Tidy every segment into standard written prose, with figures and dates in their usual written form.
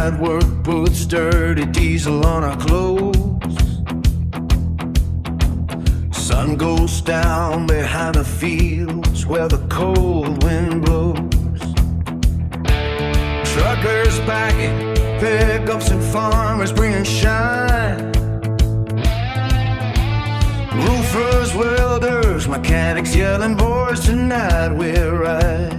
night work puts dirty diesel on our clothes. Sun goes down behind the fields where the cold wind blows. Truckers packing pickups and farmers bringing shine. Roofers, welders, mechanics yelling, boys, tonight we're right.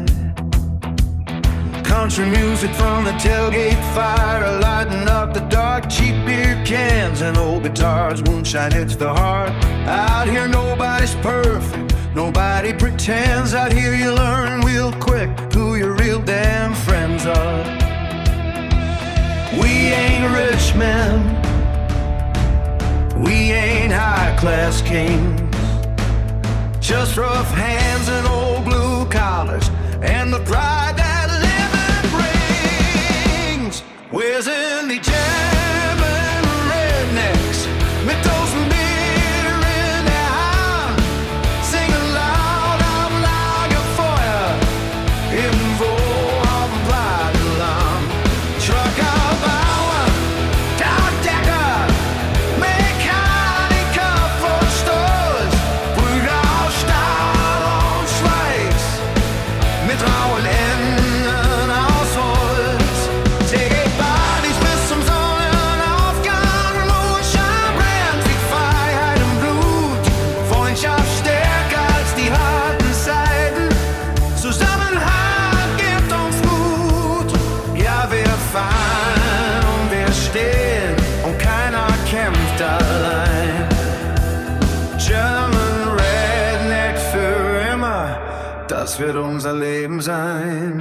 Country music from the tailgate fire, lighting up the dark, cheap beer cans and old guitars. Moonshine hits the heart. Out here nobody's perfect, nobody pretends. Out here you learn real quick who your real damn friends are. We ain't rich men, we ain't high-class kings, just rough hands and old blue collars and the pride that living brings. Where's in the German rednecks, mit tausend Bier in der Hand, singen laut am Lagerfeuer, irgendwo auf dem Plattenland. Truckerbauer, Dachdecker, Mechaniker von Stolz, Brüder aus Stahl und Schweiß, mit rauen Enden aus Holz. TG-Partys bis zum Sonnenaufgang, Mondschein brennt wie Freiheit im Blut. Freundschaft stärker als die harten Zeiten, Zusammenhalt gibt uns Mut. Ja, wir fahren und wir stehen und keiner kämpft allein. German Redneck für immer, das wird unser Leben sein.